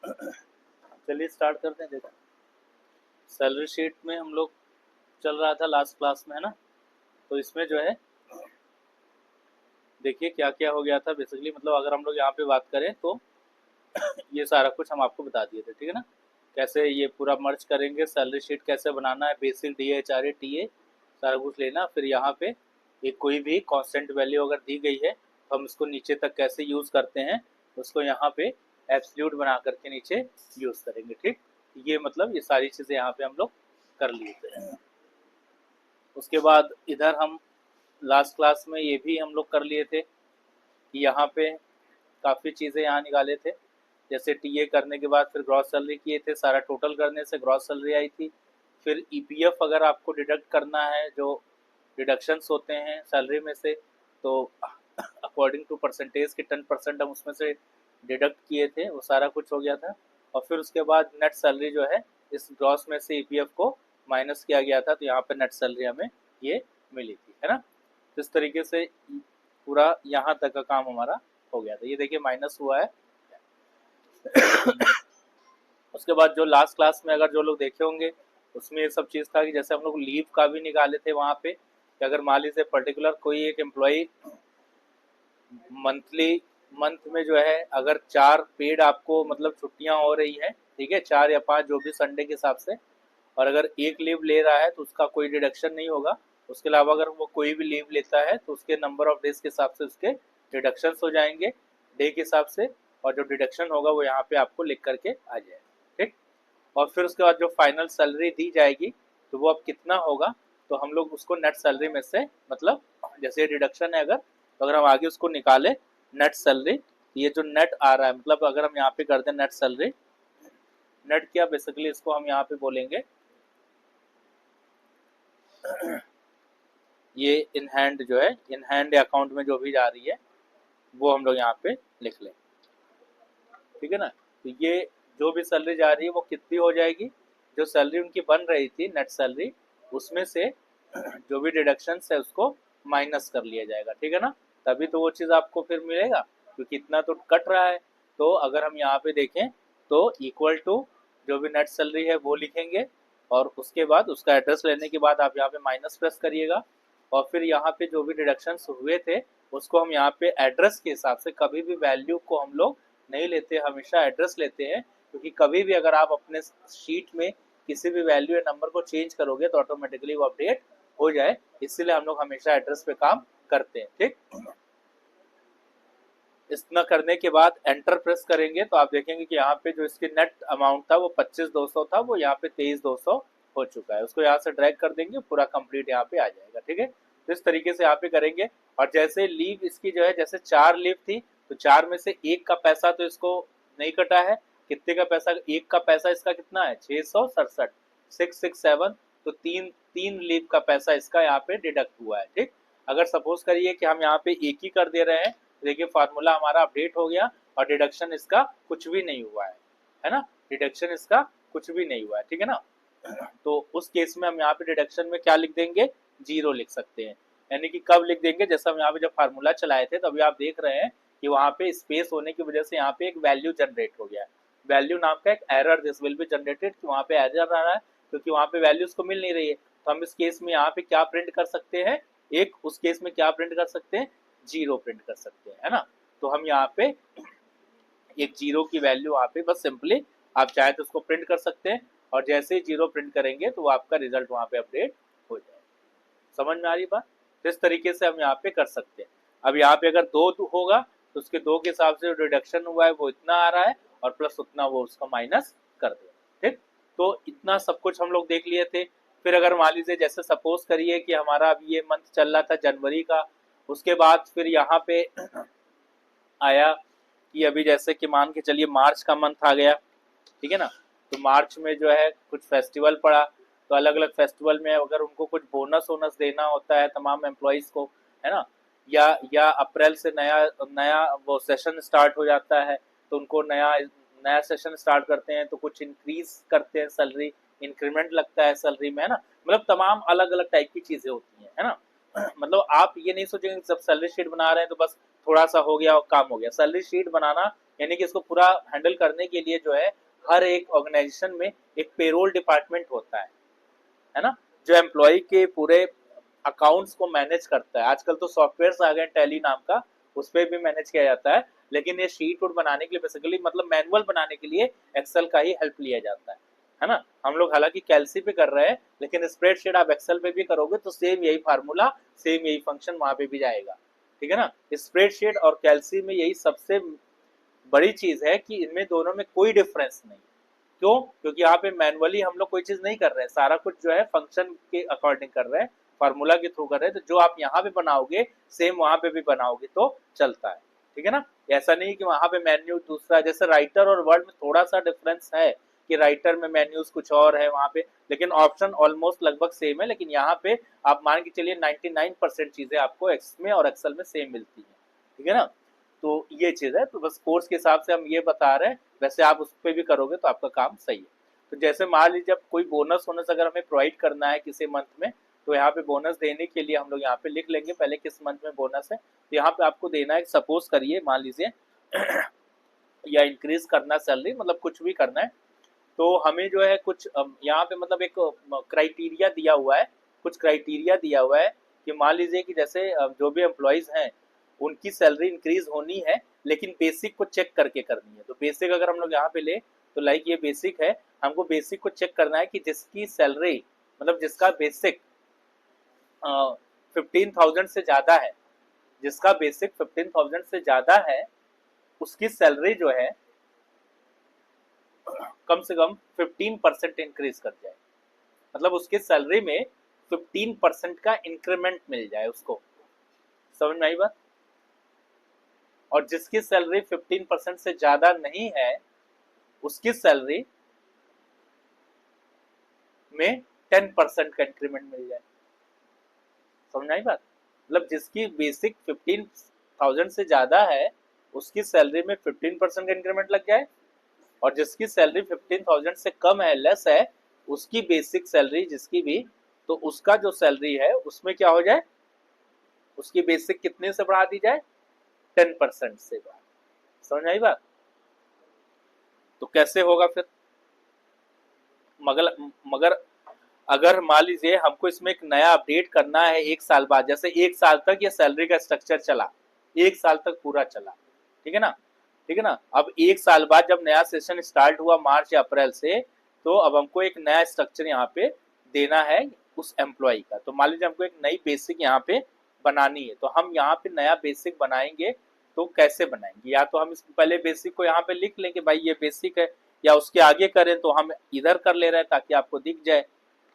चलिए स्टार्ट करते हैं। देखो, सैलरी शीट में हम लोग चल रहा था लास्ट क्लास में, है ना। तो इसमें जो है देखिए क्या क्या हो गया था बेसिकली, मतलब अगर हम लोग यहाँ पे बात करें तो ये सारा कुछ हम आपको बता दिए थे, ठीक है ना। कैसे ये पूरा मर्ज करेंगे, सैलरी शीट कैसे बनाना है, basic D H R A T A सारा कुछ लेना। फिर यहाँ पे एक कोई भी कांस्टेंट वैल्यू अगर दी गई है तो हम इसको नीचे तक कैसे यूज़ करते हैं, उसको यहाँ पे एब्सोल्यूट बना करके नीचे यूज़ करेंगे, ठीक। ये मतलब ये सारी चीज़ें यहाँ पे हम लोग कर लिए थे। उसके बाद इधर हम लास्ट क्लास में ये भी हम लोग कर लिए थे कि यहाँ पे काफ़ी चीज़ें यहाँ निकाले थे। जैसे टीए करने के बाद फिर ग्रॉस सैलरी किए थे, सारा टोटल करने से ग्रॉस सैलरी आई थी। फिर ईपीएफ अगर आपको डिडक्ट करना है, जो डिडक्शंस होते हैं सैलरी में से, तो अकॉर्डिंग टू परसेंटेज के 10% हम उसमें से डिडक्ट किए थे, वो सारा कुछ हो गया था। और फिर उसके बाद नेट सैलरी जो है इस ग्रॉस में से ईपीएफ को माइनस किया गया था, तो यहाँ पे नेट सैलरी हमें ये मिली थी, है ना। इस तरीके से पूरा यहाँ तक का काम हमारा हो गया था। ये देखिए माइनस हुआ है। उसके बाद जो लास्ट क्लास में अगर जो लोग देखे होंगे उसमें ये सब चीज़ था कि जैसे हम लोग लीव का भी निकाले थे वहाँ पे कि अगर मान लीजिए पर्टिकुलर कोई एक एम्प्लॉई मंथली मंथ में जो है अगर 4 पेड आपको मतलब छुट्टियां हो रही है, ठीक है, 4 या 5 जो भी संडे के हिसाब से, और अगर एक लीव ले रहा है तो उसका कोई डिडक्शन नहीं होगा। उसके अलावा अगर वो कोई भी लीव लेता है तो उसके नंबर ऑफ डेज के हिसाब से उसके डिडक्शन हो जाएंगे डे के हिसाब से, और जो डिडक्शन होगा वो यहाँ पे आपको लिख करके आ जाएगा, ठीक। और फिर उसके बाद जो फाइनल सैलरी दी जाएगी तो वो अब कितना होगा, तो हम लोग उसको नेट सैलरी में से, मतलब जैसे डिडक्शन है अगर, तो अगर हम आगे उसको निकाले नेट सैलरी, ये जो नेट आ रहा है, मतलब अगर हम यहाँ पे करते हैं नेट सैलरी, नेट क्या बेसिकली इसको हम यहाँ पे बोलेंगे ये इन हैंड जो है, इन हैंड अकाउंट में जो भी जा रही है वो हम लोग यहाँ पे लिख लें, ठीक है ना। तो ये जो भी सैलरी जा रही है वो कितनी हो जाएगी, जो सैलरी उनकी बन रही थी नेट सैलरी, उसमें से जो भी डिडक्शन है उसको माइनस कर लिया जाएगा, ठीक है ना। तभी तो वो चीज़ आपको फिर मिलेगा, क्योंकि इतना तो कट रहा है। तो अगर हम यहाँ पे देखें तो इक्वल टू जो भी नेट सैलरी है वो लिखेंगे, और उसके बाद उसका एड्रेस लेने के बाद आप यहाँ पे माइनस प्रेस करिएगा, और फिर यहाँ पे जो भी डिडक्शंस हुए थे उसको हम यहाँ पे एड्रेस के हिसाब से, कभी भी वैल्यू को हम लोग नहीं लेते, हमेशा एड्रेस लेते हैं, क्योंकि कभी भी अगर आप अपने शीट में किसी भी वैल्यू या नंबर को चेंज करोगे तो ऑटोमेटिकली वो अपडेट हो जाए, इसलिए हम लोग हमेशा एड्रेस पे काम करते हैं, ठीक। इतना करने के बाद एंटर प्रेस करेंगे तो आप देखेंगे कि यहाँ पे जो इसकी नेट अमाउंट था वो 25,200 था, वो यहाँ पे 23,200 हो चुका है। उसको यहाँ से ड्रैग कर देंगे, पूरा कंप्लीट यहाँ पे आ जाएगा, ठीक है। तो इस तरीके से यहाँ पे करेंगे। और जैसे लीव इसकी जो है, जैसे 4 लीव थी तो 4 में से एक का पैसा तो इसको नहीं कटा है, कितने का पैसा, एक का पैसा इसका कितना है 667, 667, तो तीन तीन लीव का पैसा इसका यहाँ पे डिडक्ट हुआ है, ठीक। अगर सपोज करिए कि हम यहाँ पे एक ही कर दे रहे हैं, देखिए फार्मूला हमारा अपडेट हो गया और डिडक्शन इसका कुछ भी नहीं हुआ है ना, डिडक्शन इसका कुछ भी नहीं हुआ है, ठीक है ना। तो उस केस में हम यहाँ पे डिडक्शन में क्या लिख देंगे, 0 लिख सकते हैं। यानी कि कब लिख देंगे, जैसे हम यहाँ पे जब फार्मूला चलाए थे तो अभी आप देख रहे हैं कि वहाँ पे स्पेस होने की वजह से यहाँ पे एक वैल्यू जनरेट हो गया है, वैल्यू नाम का एक error this will be generated, कि वहाँ पे एरर आ रहा है क्योंकि वहाँ पे वैल्यूज को मिल नहीं रही है। तो हम इस केस में यहाँ पे क्या प्रिंट कर सकते हैं, एक उस केस में क्या प्रिंट कर सकते हैं, 0 प्रिंट कर सकते हैं, है ना। तो हम यहाँ पे एक 0 की वैल्यू वहाँ पे बस सिंपली आप चाहे तो उसको प्रिंट कर सकते हैं, और जैसे ही 0 प्रिंट करेंगे तो वो आपका रिजल्ट वहाँ पे अपडेट हो जाएगा। समझ में आ रही बात। तो इस तरीके से हम यहाँ पे कर सकते हैं। अब यहाँ पे अगर 2 होगा तो उसके 2 के हिसाब से जो रिडक्शन हुआ है वो इतना आ रहा है, और प्लस उतना वो उसका माइनस कर देगा, ठीक। तो इतना सब कुछ हम लोग देख लिए थे। फिर अगर मान लीजिए जैसे सपोज करिए कि हमारा अभी ये मंथ चल रहा था जनवरी का, उसके बाद फिर यहाँ पे आया कि अभी जैसे कि मान के चलिए मार्च का मंथ आ गया, ठीक है ना। तो मार्च में जो है कुछ फेस्टिवल पड़ा, तो अलग अलग फेस्टिवल में अगर उनको कुछ बोनस वोनस देना होता है तमाम एम्प्लॉयज़ को, है ना, या अप्रैल से नया नया वो सेशन स्टार्ट हो जाता है, तो उनको नया नया सेशन स्टार्ट करते हैं तो कुछ इंक्रीज करते हैं सैलरी, इंक्रीमेंट लगता है सैलरी में, है ना। मतलब तमाम अलग अलग टाइप की चीज़ें होती हैं, है ना। मतलब आप ये नहीं सोचेंगे जब सैलरी शीट बना रहे हैं तो बस थोड़ा सा हो गया और काम हो गया। सैलरी शीट बनाना यानी कि इसको पूरा हैंडल करने के लिए जो है हर एक ऑर्गेनाइजेशन में एक पेरोल डिपार्टमेंट होता है ना, जो एम्प्लॉय के पूरे अकाउंट्स को मैनेज करता है। आजकल तो सॉफ्टवेयर आ गए टैली नाम का, उस पर भी मैनेज किया जाता है, लेकिन ये शीट वुड बनाने के लिए बेसिकली मतलब मैनुअल बनाने के लिए एक्सेल का ही हेल्प लिया जाता है ना। हम लोग हालांकि कैलसी पे कर रहे हैं, लेकिन स्प्रेडशीट आप एक्सेल पे भी करोगे तो सेम यही फार्मूला, सेम यही फंक्शन वहां पे भी जाएगा, ठीक है ना। स्प्रेडशीट और कैलसी में यही सबसे बड़ी चीज है कि इनमें दोनों में कोई डिफरेंस नहीं। क्यों? क्योंकि यहाँ पे मैनुअली हम लोग कोई चीज नहीं कर रहे हैं, सारा कुछ जो है फंक्शन के अकॉर्डिंग कर रहे हैं, फार्मूला के थ्रू कर रहे हैं। तो जो आप यहाँ पे बनाओगे सेम वहां पे भी बनाओगे तो चलता है, ठीक है ना। ऐसा नहीं कि वहां पे मेन्यू दूसरा, जैसे राइटर और वर्ड में थोड़ा सा डिफरेंस है कि राइटर में मेन्यूज कुछ और है वहां पे, लेकिन ऑप्शन ऑलमोस्ट लगभग सेम है। लेकिन यहाँ पे आप मान के चलिए 99% चीजें आपको एक्स में और एक्सेल में सेम मिलती है, ठीक है ना। तो ये चीज है, तो बस कोर्स के हिसाब से हम ये बता रहे हैं, वैसे आप उस पर भी करोगे तो आपका काम सही है। तो जैसे मान लीजिए जब कोई बोनस वोनस अगर हमें प्रोवाइड करना है किसी मंथ में, तो यहाँ पे बोनस देने के लिए हम लोग यहाँ पे लिख लेंगे पहले किस मंथ में बोनस है। तो यहाँ पे आपको देना है, सपोज करिए मान लीजिए या इंक्रीज करना सैलरी, मतलब कुछ भी करना है, तो हमें जो है कुछ यहाँ पे मतलब एक क्राइटेरिया दिया हुआ है, कुछ क्राइटेरिया दिया हुआ है कि मान लीजिए कि जैसे जो भी एम्प्लॉयज हैं उनकी सैलरी इंक्रीज होनी है, लेकिन बेसिक को चेक करके करनी है। तो बेसिक अगर हम लोग यहाँ पे ले, तो लाइक ये बेसिक है, हमको बेसिक को चेक करना है कि जिसकी सैलरी मतलब जिसका बेसिक 15,000 से ज्यादा है, जिसका बेसिक 15,000 से ज्यादा है, उसकी सैलरी जो है कम से कम 15% इंक्रीज कर जाए, मतलब उसके सैलरी में 15% का इंक्रीमेंट मिल जाए उसको। समझ में आई बात? और जिसकी सैलरी 15% से ज्यादा नहीं है, उसकी सैलरी में 10% का इंक्रीमेंट मिल जाए। समझ आई बात? मतलब जिसकी बेसिक 15,000 से ज्यादा है, उसकी सैलरी में 15% का इंक्रीमेंट लग जाए, और जिसकी सैलरी 15,000 से कम है, लेस है, उसकी बेसिक सैलरी जिसकी भी, तो उसका जो सैलरी है उसमें क्या हो जाए, उसकी बेसिक कितने से बढ़ा दी जाए, 10% से बढ़ा। समझ आई बात? तो कैसे होगा फिर? मगर मगर अगर मान लीजिए हमको इसमें एक नया अपडेट करना है 1 साल बाद, जैसे 1 साल तक ये सैलरी का स्ट्रक्चर चला, 1 साल तक पूरा चला, ठीक है ना, ठीक है ना। अब 1 साल बाद जब नया सेशन स्टार्ट हुआ मार्च या अप्रैल से, तो अब हमको एक नया स्ट्रक्चर यहाँ पे देना है उस एम्प्लॉय का। तो मान लीजिए हमको एक नई बेसिक यहाँ पे बनानी है, तो हम यहाँ पे नया बेसिक बनाएंगे। तो कैसे बनाएंगे? या तो हम इस पहले बेसिक को यहाँ पे लिख लेंगे भाई ये बेसिक है, या उसके आगे करें तो हम इधर कर ले रहे हैं ताकि आपको दिख जाए।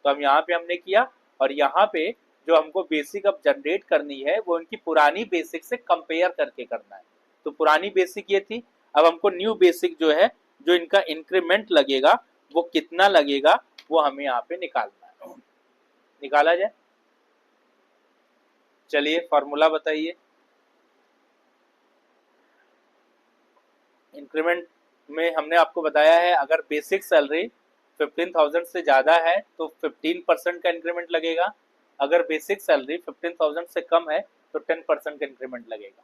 तो हम यहाँ पे हमने किया, और यहाँ पे जो हमको बेसिक अब जनरेट करनी है वो इनकी पुरानी बेसिक से कंपेयर करके करना है। तो पुरानी बेसिक ये थी, अब हमको न्यू बेसिक जो है, जो इनका इंक्रीमेंट लगेगा वो कितना लगेगा, वो हमें यहाँ पे निकालना है। निकाला जाए? चलिए फॉर्मूला बताइए। इंक्रीमेंट में हमने आपको बताया है, अगर बेसिक सैलरी 15,000 से ज्यादा है तो 15% का इंक्रीमेंट लगेगा, अगर बेसिक सैलरी 15,000 से कम है तो 10% का इंक्रीमेंट लगेगा।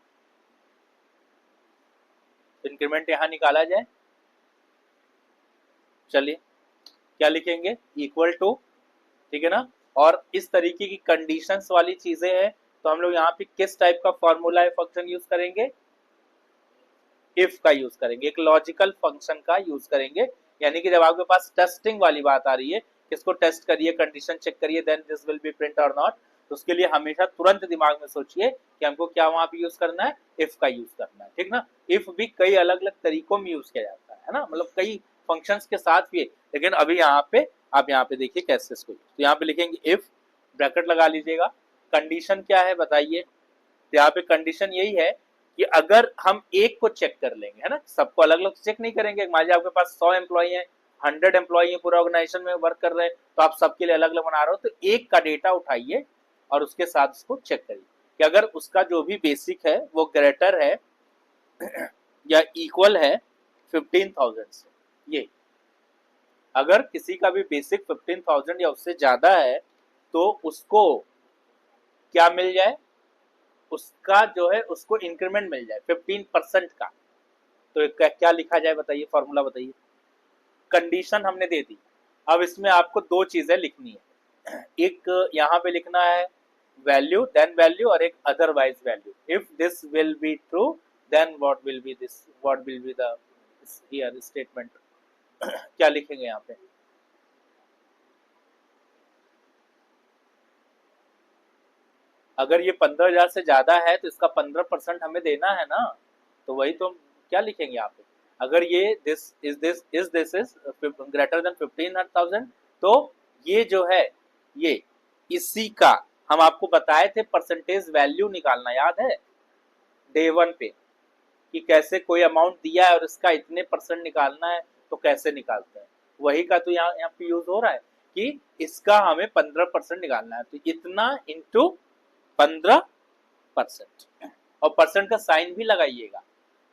इंक्रीमेंट यहाँ निकाला जाए। चलिए क्या लिखेंगे, इक्वल टू, ठीक है ना। और इस तरीके की कंडीशंस वाली चीजें हैं, तो हम लोग यहाँ पे किस टाइप का फॉर्मूला फंक्शन यूज करेंगे, इफ का यूज करेंगे, एक लॉजिकल फंक्शन का यूज करेंगे। यानी कि जब आपके पास टेस्टिंग वाली बात आ रही है, किसको टेस्ट करिए, कंडीशन चेक करिए, then this will be print or not, तो उसके लिए हमेशा तुरंत दिमाग में सोचिए कि हमको क्या वहां पे यूज करना है, इफ का यूज करना है, ठीक ना। इफ भी कई अलग अलग तरीकों में यूज किया जाता है ना, मतलब कई फंक्शंस के साथ भी है, लेकिन अभी यहाँ पे आप यहाँ पे देखिए कैसे इसको, तो यहाँ पे लिखेंगे इफ, ब्रैकेट लगा लीजिएगा, कंडीशन क्या है बताइए। तो यहाँ पे कंडीशन यही है कि अगर हम एक को चेक कर लेंगे, है ना, सबको अलग अलग चेक नहीं करेंगे। मान लीजिए आपके पास 100 एम्प्लॉय हैं, 100 एम्प्लॉय हैं, पूरा ऑर्गेनाइजेशन में वर्क कर रहे हैं, तो आप सबके लिए अलग अलग बना रहे हो, तो एक का डेटा उठाइए और उसके साथ उसको चेक करिए कि अगर उसका जो भी बेसिक है वो ग्रेटर है या इक्वल है 15,000 से। ये अगर किसी का भी बेसिक 15,000 या उससे ज्यादा है, तो उसको क्या मिल जाए, उसका जो है उसको इंक्रीमेंट मिल जाए 15% का, तो क्या लिखा जाए बताइए, फॉर्मूला बताइए। कंडीशन हमने दे दी, अब इसमें आपको दो चीजें लिखनी है, एक यहाँ पे लिखना है वैल्यू, देन वैल्यू, और एक otherwise value. If this will be true then what will be the here statement. क्या लिखेंगे यहाँ पे? अगर ये 15,000 से ज्यादा है तो इसका 15% हमें देना है ना, तो वही तो हम क्या लिखेंगे यहाँ पे। अगर ये दिस इज ग्रेटर देन 15,000, तो ये जो है ये इसी का हम आपको बताए थे परसेंटेज वैल्यू निकालना, याद है डे वन पे, कि कैसे कोई अमाउंट दिया है और इसका इतने परसेंट निकालना है, तो कैसे निकालते हैं, वही का तो यहाँ पे यूज हो रहा है कि इसका हमें 15% निकालना है, तो इतना इंटू 15%, और परसेंट का साइन भी लगाइएगा।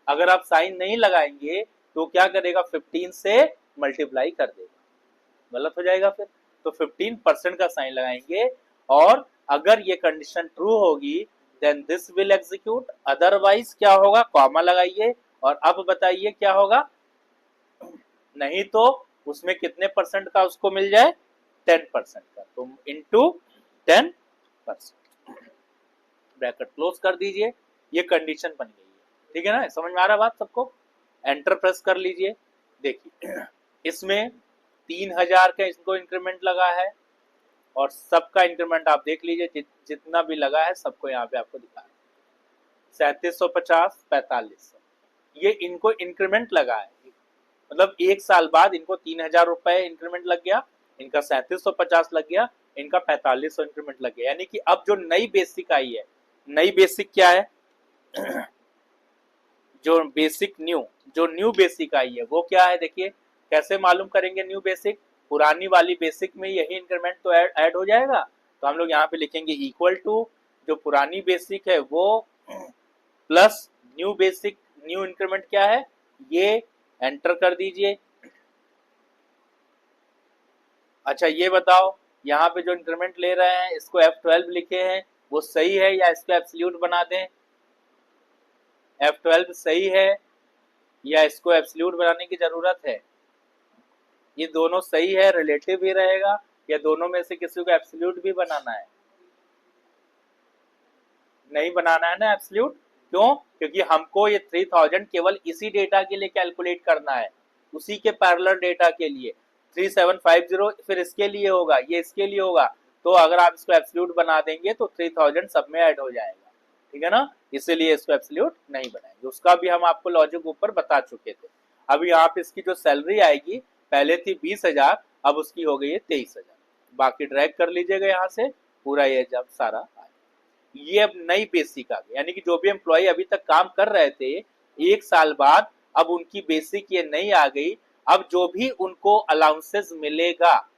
अगर आप साइन नहीं लगाएंगे तो क्या करेगा, 15 से मल्टीप्लाई कर देगा, गलत हो जाएगा फिर। तो 15% का साइन लगाएंगे, और अगर ये कंडीशन ट्रू होगी then this will execute, otherwise क्या होगा, कॉमा लगाइए, और अब बताइए क्या होगा। नहीं तो उसमें कितने परसेंट का उसको मिल जाए, 10% का, तो इंटू 10%, ब्रैकेट क्लोज कर दीजिए, ये कंडीशन बन गई है। ठीक है ना, समझ में आ रहा बात सबको? एंटर प्रेस कर लीजिए। देखिए इसमें 3,000 का इसको इंक्रीमेंट लगा है, और सबका इंक्रीमेंट आप देख लीजिए, जितना भी लगा है सबको यहाँ पे आपको दिखा है, 3750, 4500, ये इनको इंक्रीमेंट लगा है। मतलब एक साल बाद इनको 3,000 रुपए इंक्रीमेंट लग गया, इनका 3750 लग गया, इनका 4500 इंक्रीमेंट लग गया। यानी कि अब जो नई बेसिक आई है, नई बेसिक क्या है, जो बेसिक जो न्यू बेसिक आई है वो क्या है, देखिए कैसे मालूम करेंगे न्यू बेसिक। पुरानी वाली बेसिक में यही इंक्रीमेंट तो ऐड हो जाएगा, तो हम लोग यहाँ पे लिखेंगे इक्वल टू जो पुरानी बेसिक है वो plus new basic, new increment क्या है ये, एंटर कर दीजिए। अच्छा ये बताओ, यहाँ पे जो इंक्रीमेंट ले रहे हैं इसको F12 लिखे हैं, वो सही है या इसको एब्सोल्यूट बना दें? F12 सही है या इसको एब्सोल्यूट बनाने की जरूरत है? ये दोनों सही है, रिलेटिव ही रहेगा, या दोनों में से किसी को एब्सोल्यूट भी बनाना है? नहीं बनाना है ना एब्सोल्यूट, क्यों? क्योंकि हमको ये 3,000 केवल इसी डेटा के लिए कैलकुलेट करना है, उसी के पैरेलल डेटा के लिए। 3750 फिर इसके लिए होगा, ये इसके लिए होगा, तो अगर आप इसको एब्सोल्यूट बना देंगे तो 3,000 सब में ऐड हो जाएगा। ठीक है ना, इसीलिए इसको एब्सोल्यूट नहीं बनाएंगे, उसका भी हम आपको लॉजिक ऊपर बता चुके थे। अब यहाँ पे इसकी जो सैलरी आएगी, पहले थी 20,000, अब उसकी हो गई है 23,000। बाकी ड्रैग कर लीजिएगा यहाँ से, पूरा ये जब सारा ये अब नई बेसिक आ गई, यानी कि जो भी एम्प्लॉय अभी तक काम कर रहे थे, एक साल बाद अब उनकी बेसिक ये नई आ गई। अब जो भी उनको अलाउंसेस मिलेगा,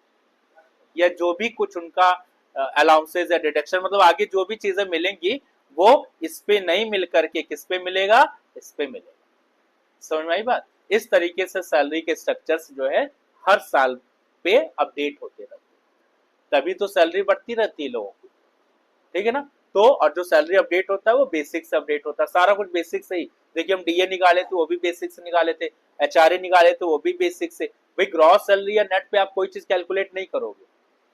या जो भी कुछ उनका अलाउंसेस या डिडक्शन, मतलब आगे जो भी चीजें मिलेंगी, वो इस पे नहीं मिल करके किस पे मिलेगा, इस पे मिलेगा। समझ में आई बात? इस तरीके से सैलरी के स्ट्रक्चर्स जो है हर साल पे अपडेट होते रहते हैं, तभी तो सैलरी बढ़ती रहती है लोगों की। ठीक है ना, तो और जो सैलरी अपडेट होता है वो बेसिक से अपडेट होता है, सारा कुछ बेसिक से ही। देखिए हम डीए निकाले थे वो भी बेसिक से निकाले थे, एचआरए निकाले थे वो भी बेसिक से। भाई ग्रॉस सैलरी या नेट पे आप कोई चीज कैलकुलेट नहीं करोगे,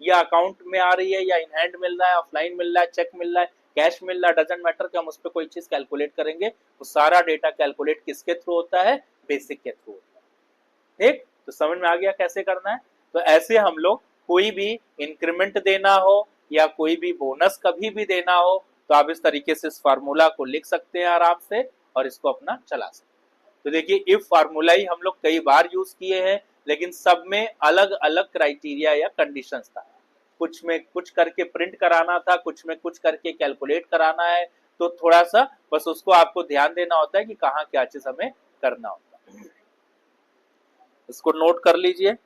या अकाउंट में आ रही है या इन हैंड मिल रहा है, ऑफलाइन मिल रहा है, चेक मिल रहा है, कैश मिल रहा है, डजंट मैटर कि हम उस पर कोई चीज कैलकुलेट करेंगे। वो सारा डेटा कैलकुलेट किसके थ्रू होता है, बेसिक के थ्रू होता है। ठीक, तो समझ में आ गया कैसे करना है। तो ऐसे हम लोग कोई भी इंक्रीमेंट देना हो या कोई भी बोनस कभी भी देना हो, तो आप इस तरीके से इस फार्मूला को लिख सकते हैं आराम से, और इसको अपना चला सकते हैं। तो देखिए इफ फार्मूला ही हम लोग कई बार यूज किए हैं, लेकिन सब में अलग अलग क्राइटेरिया या कंडीशंस था। कुछ में कुछ करके प्रिंट कराना था, कुछ में कुछ करके कैलकुलेट कराना है, तो थोड़ा सा बस उसको आपको ध्यान देना होता है कि कहाँ क्या चीज हमें करना होता है। इसको नोट कर लीजिए।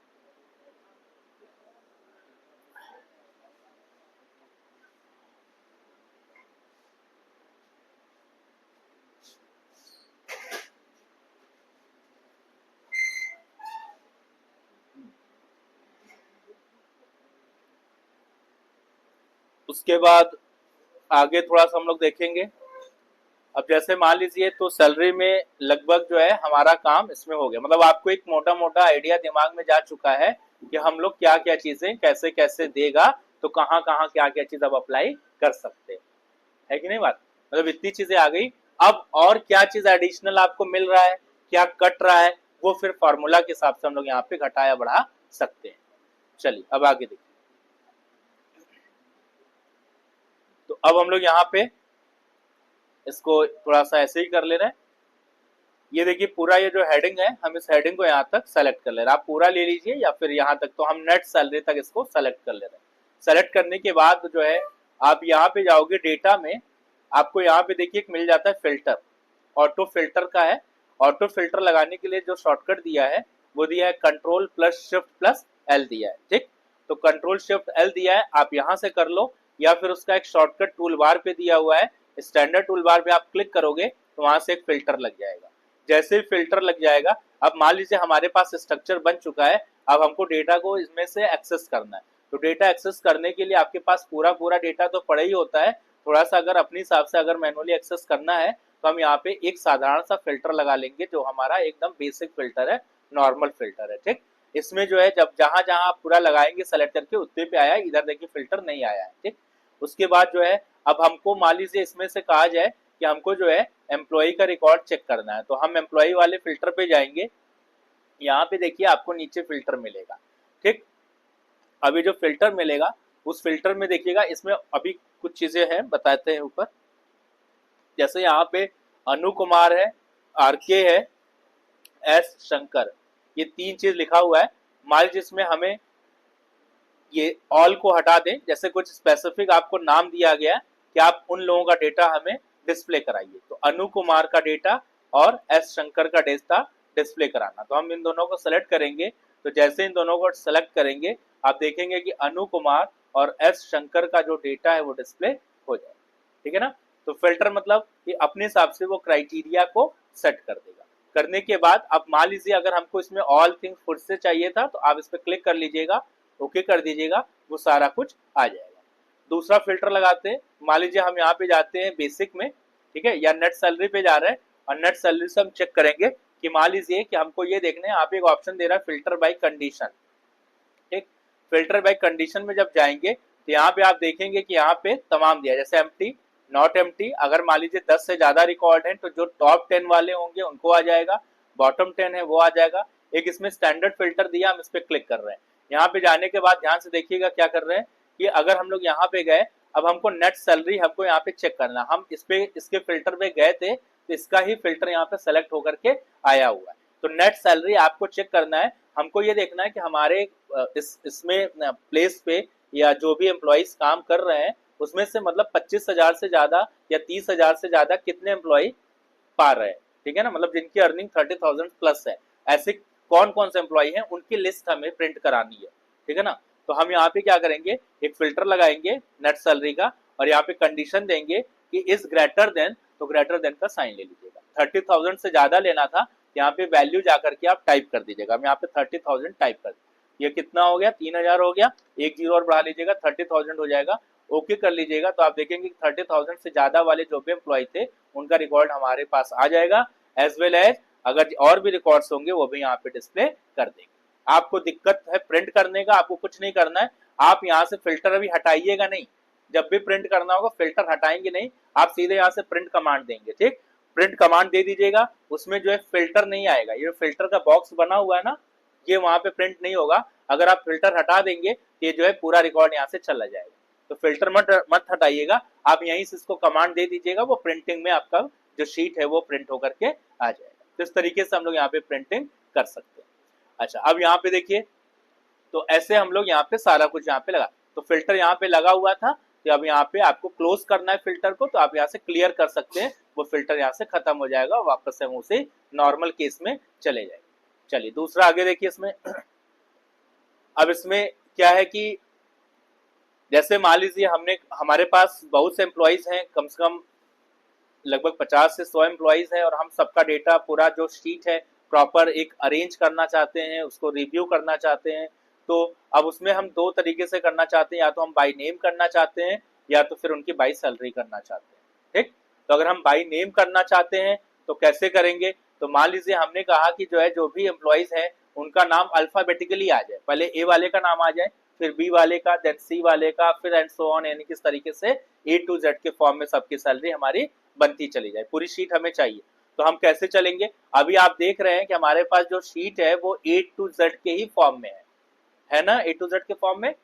उसके बाद आगे थोड़ा सा हम लोग देखेंगे, अब जैसे मान लीजिए तो सैलरी में लगभग जो है हमारा काम इसमें हो गया, मतलब आपको एक मोटा मोटा आइडिया दिमाग में जा चुका है कि हम लोग क्या क्या चीजें कैसे कैसे देगा, तो कहाँ कहाँ क्या क्या चीज अब अप्लाई कर सकते हैं, है कि नहीं बात। मतलब इतनी चीजें आ गई। अब और क्या चीज एडिशनल आपको मिल रहा है, क्या कट रहा है, वो फिर फॉर्मूला के हिसाब से हम लोग यहाँ पे घटाया बढ़ा सकते हैं। चलिए अब आगे देखिए। तो अब हम लोग यहाँ पे इसको थोड़ा सा ऐसे ही कर ले रहे हैं। ये देखिए पूरा ये जो हेडिंग है, हम इस हेडिंग को यहाँ तक सेलेक्ट कर ले रहे हैं। आप पूरा ले लीजिए या फिर यहाँ तक, तो हम नेट सैलरी तक इसको सेलेक्ट कर ले रहे हैं। सेलेक्ट करने के बाद जो है आप यहाँ पे जाओगे डेटा में, आपको यहाँ पे देखिए मिल जाता है फिल्टर, ऑटो फिल्टर का है। ऑटो फिल्टर लगाने के लिए जो शॉर्टकट दिया है वो दिया है control plus shift plus L दिया है, ठीक। तो कंट्रोल शिफ्ट एल दिया है, आप यहाँ से कर लो, या फिर उसका एक शॉर्टकट टूल बार पे दिया हुआ है, स्टैंडर्ड टूल बार पे आप क्लिक करोगे तो वहां से एक फिल्टर लग जाएगा। जैसे ही फिल्टर लग जाएगा, अब मान लीजिए हमारे पास स्ट्रक्चर बन चुका है, अब हमको डेटा को इसमें से एक्सेस करना है। तो डेटा एक्सेस करने के लिए आपके पास पूरा पूरा डेटा तो पड़ा ही होता है, थोड़ा सा अगर अपने हिसाब से अगर मैनुअली एक्सेस करना है तो हम यहाँ पे एक साधारण सा फिल्टर लगा लेंगे, जो हमारा एकदम बेसिक फिल्टर है, नॉर्मल फिल्टर है, ठीक। इसमें जो है जब जहां जहां आप पूरा लगाएंगे सेलेक्ट करके उतने पे आया, इधर देखिए फिल्टर नहीं आया है, ठीक। उसके बाद जो है अब हमको मान लीजिए इसमें से कहा जाए कि हमको जो है एम्प्लॉय का रिकॉर्ड चेक करना है, तो हम एम्प्लॉय वाले फिल्टर पे जाएंगे। यहाँ पे देखिए आपको नीचे फिल्टर मिलेगा, ठीक। अभी जो फिल्टर मिलेगा उस फिल्टर में देखिएगा, इसमें अभी कुछ चीजें हैं बताते हैं ऊपर। जैसे यहाँ पे अनु कुमार है, आरके है, एस शंकर, ये तीन चीज लिखा हुआ है। मान लीजिए इसमें हमें ये ऑल को हटा दें, जैसे कुछ स्पेसिफिक आपको नाम दिया गया है कि आप उन लोगों का डेटा हमें डिस्प्ले कराइए, तो अनु कुमार का डेटा और एस शंकर का डेटा डिस्प्ले कराना। तो हम इन दोनों को सेलेक्ट करेंगे, तो जैसे इन दोनों को सेलेक्ट करेंगे आप देखेंगे कि अनु कुमार और एस शंकर का जो डेटा है वो डिस्प्ले हो जाए, ठीक है ना। तो फिल्टर मतलब कि अपने हिसाब से वो क्राइटेरिया को सेट कर देगा। करने के बाद अब मान लीजिए अगर हमको इसमें ऑल थिंग्स खुद से चाहिए था, तो आप इस पर क्लिक कर लीजिएगा, ओके कर दीजिएगा, वो सारा कुछ आ जाएगा। दूसरा फिल्टर लगाते हैं, मान लीजिए हम यहाँ पे जाते हैं बेसिक में, ठीक है, या नेट सैलरी पे जा रहे हैं, और नेट सैलरी से हम चेक करेंगे कि मान लीजिए कि हमको ये देखने हैं, आप एक ऑप्शन दे रहा है फिल्टर बाय कंडीशन, ठीक। फिल्टर बाय कंडीशन में जब जाएंगे तो यहाँ पे आप देखेंगे कि यहाँ पे तमाम दिया, जैसे एम्प्टी, नॉट एम्प्टी। अगर मान लीजिए 10 से ज्यादा रिकॉर्ड है तो जो टॉप 10 वाले होंगे उनको आ जाएगा, बॉटम 10 है वो आ जाएगा। एक इसमें स्टैंडर्ड फिल्टर दिया, हम इस पे क्लिक कर रहे हैं। यहाँ पे जाने के बाद ध्यान से देखिएगा क्या कर रहे हैं कि अगर हम लोग यहाँ पे गए, अब हमको नेट सैलरी हमको यहाँ पे चेक करना, हम इस पे इसके फिल्टर पे गए थे तो इसका ही फिल्टर यहाँ पे सेलेक्ट होकर के आया हुआ है। तो नेट सैलरी आपको चेक करना है, हमको ये देखना है कि हमारे इसमें प्लेस पे या जो भी एम्प्लॉइज काम कर रहे हैं उसमें से मतलब 25,000 से ज्यादा या 30,000 से ज्यादा कितने एम्प्लॉय पा रहे हैं, ठीक है ना, मतलब जिनकी अर्निंग 30,000 प्लस है, ऐसे कौन कौन से एम्प्लॉय हैं उनकी लिस्ट हमें प्रिंट करानी है, ठीक है ना। तो हम यहाँ पे क्या करेंगे, एक फिल्टर लगाएंगे नेट सैलरी का, और यहाँ पे कंडीशन देंगे कि इज ग्रेटर देन, तो ग्रेटर देन का साइन ले लीजिएगा। 30,000 से ज्यादा लेना था, यहाँ पे वैल्यू जाकर के आप टाइप कर दीजिएगा। हम यहाँ पे 30,000 टाइप कर, ये कितना हो गया, 3,000 हो गया, एक जीरो और बढ़ा लीजिएगा, 30,000 हो जाएगा, ओके कर लीजिएगा। तो आप देखेंगे 30,000 से ज्यादा वाले जो भी एम्प्लॉय थे उनका रिकॉर्ड हमारे पास आ जाएगा, एज वेल एज अगर और भी रिकॉर्ड्स होंगे वो भी यहाँ पे डिस्प्ले कर देंगे। आपको दिक्कत है प्रिंट करने का, आपको कुछ नहीं करना है, आप यहाँ से फिल्टर अभी हटाइएगा नहीं, जब भी प्रिंट करना होगा फिल्टर हटाएंगे नहीं, आप सीधे यहाँ से प्रिंट कमांड देंगे, ठीक। प्रिंट कमांड दे दीजिएगा, उसमें जो है फिल्टर नहीं आएगा, ये फिल्टर का बॉक्स बना हुआ है ना, ये वहां पे प्रिंट नहीं होगा। अगर आप फिल्टर हटा देंगे ये जो है पूरा रिकॉर्ड यहाँ से चला जाएगा। तो फिल्टर मत हटाइएगा, आप यहीं से इसको कमांड दे दीजिएगा, वो प्रिंटिंग में आपका जो शीट है वो प्रिंट होकर के आ जाएगा। तो इस तरीके से हम लोग यहाँ पे प्रिंटिंग कर सकते हैं। अच्छा अब यहाँ पे देखिए, तो ऐसे हम लोग यहाँ पे सारा कुछ यहाँ पे लगा, तो फिल्टर यहाँ पे लगा हुआ था, तो अब यहाँ पे आपको क्लोज करना है फिल्टर को, तो आप यहाँ से क्लियर कर सकते हैं, वो फिल्टर यहाँ से खत्म हो जाएगा, वापस से हम उसे नॉर्मल केस में चले जाएंगे। चलिए दूसरा आगे देखिए इसमें। अब इसमें क्या है कि जैसे मान लीजिए हमने, हमारे पास बहुत से एम्प्लॉइज हैं, कम से कम लगभग 50 से 100 एम्प्लॉइज है, और हम सबका डेटा पूरा जो शीट है प्रॉपर एक अरेंज करना चाहते हैं, उसको रिव्यू करना चाहते हैं। तो अब उसमें हम दो तरीके से करना चाहते हैं, या तो हम बाय नेम करना चाहते हैं या तो फिर उनकी बाय सैलरी करना चाहते हैं, ठीक। तो अगर हम बाई नेम करना चाहते हैं तो कैसे करेंगे, तो मान लीजिए हमने कहा कि जो है जो भी एम्प्लॉइज है उनका नाम अल्फाबेटिकली आ जाए, पहले ए वाले का नाम आ जाए, फिर बी वाले का, देन सी वाले का, फिर एंड सो ऑन, यानी किस तरीके से ए टू जेड के फॉर्म में सबकी सैलरी हमारी बनती चली जाए, पूरी शीट हमें चाहिए। तो हम कैसे चलेंगे, अभी आप देख रहे हैं कि हमारे पास जो शीट है वो ए टू जेड के ही फॉर्म में है ना, ए टू जेड के फॉर्म में,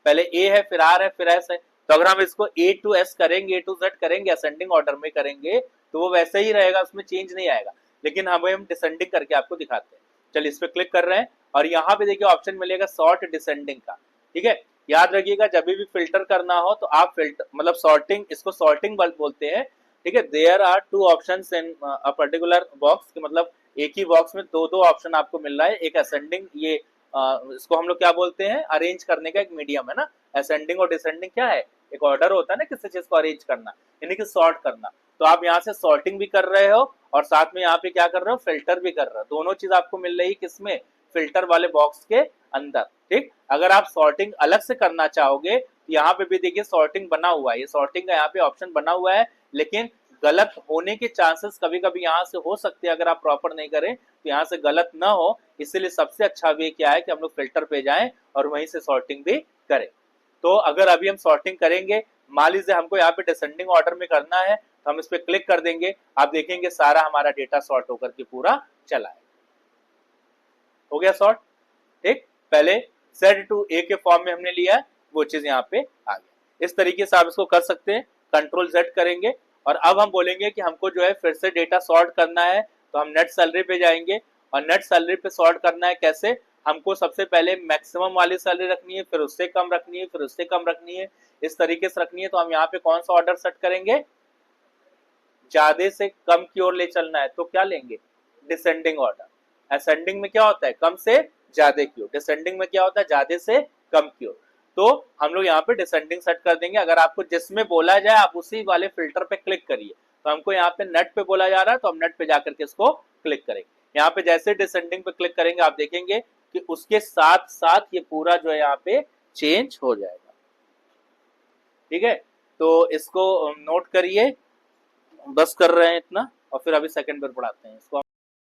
पहले ए है फिर आर है फिर एस है। तो अगर हम इसको ए टू एस करेंगे, ए टू जेड करेंगे, असेंडिंग ऑर्डर में करेंगे तो वो वैसे ही रहेगा, उसमें चेंज नहीं आएगा। लेकिन हम डिसेंडिंग करके आपको दिखाते हैं। चलिए इस पे क्लिक कर रहे हैं और यहाँ पे देखिए ऑप्शन मिलेगा सॉर्ट डिसेंडिंग का, ठीक है। याद रखिएगा जब भी फिल्टर करना हो तो आप फिल्टर मतलब सॉर्टिंग, इसको सॉर्टिंग बोलते हैं, ठीक है। There are two options in a particular box, मतलब एक ही बॉक्स में दो दो ऑप्शन आपको मिल रहा है, एक असेंडिंग, ये इसको हम लोग क्या बोलते हैं, अरेंज करने का एक मीडियम है ना। असेंडिंग और डिसेंडिंग क्या है, एक ऑर्डर होता है ना किसी चीज को अरेंज करना, यानी कि सॉर्ट करना। तो आप यहाँ से सॉर्टिंग भी कर रहे हो और साथ में यहाँ पे क्या कर रहे हो, फिल्टर भी कर रहे हो, दोनों चीज आपको मिल रही है किसमें, फिल्टर वाले बॉक्स के अंदर, ठीक। अगर आप सॉर्टिंग अलग से करना चाहोगे तो यहाँ पे भी देखिए सॉर्टिंग बना हुआ है, ये सॉर्टिंग का यहाँ पे ऑप्शन बना हुआ है, लेकिन गलत होने के चांसेस कभी कभी यहाँ से हो सकते हैं, अगर आप प्रॉपर नहीं करें तो यहाँ से गलत ना हो, इसीलिए सबसे अच्छा वे क्या है कि हम लोग फिल्टर पे जाएं और वहीं से सॉर्टिंग भी करें। तो अगर अभी हम सॉर्टिंग करेंगे, मान लीजिए हमको यहाँ पे डिसेंडिंग ऑर्डर में करना है, तो हम इस पे क्लिक कर देंगे, आप देखेंगे सारा हमारा डेटा सॉर्ट होकर के पूरा चला है, हो गया सॉर्ट, ठीक। पहले सेट टू ए के फॉर्म में हमने लिया है, वो चीज यहाँ पे आ गया। इस तरीके से आप इसको कर सकते हैं, कंट्रोल जेड करेंगे और अब हम बोलेंगे कि हमको जो है फिर से डेटा सॉर्ट करना है, तो हम नेट सैलरी पे जाएंगे और नेट सैलरी पे सॉर्ट करना है कैसे, हमको सबसे पहले मैक्सिमम वाली सैलरी रखनी है, फिर उससे कम रखनी है, फिर उससे कम रखनी है, इस तरीके से रखनी है। तो हम यहाँ पे कौन सा ऑर्डर सेट करेंगे, ज्यादा से कम की ओर ले चलना है, तो क्या लेंगे, डिसेंडिंग ऑर्डर। असेंडिंग में क्या होता है, कम से ज्यादा की ओर, डिसेंडिंग में क्या होता है, ज्यादा से कम की ओर। तो हम लोग यहाँ पे डिसेंडिंग सेट कर देंगे। अगर आपको जिसमें बोला जाए आप उसी वाले फिल्टर पे क्लिक करिए, तो हमको यहाँ पे नेट पे बोला जा रहा है तो हम नेट पे जाकर के इसको क्लिक करेंगे। यहाँ पे जैसे डिसेंडिंग पे क्लिक करेंगे आप देखेंगे कि उसके साथ साथ ये पूरा जो है यहाँ पे चेंज हो जाएगा, ठीक है। तो इसको नोट करिए, बस कर रहे हैं इतना और फिर अभी सेकंड पर पढ़ाते हैं इसको।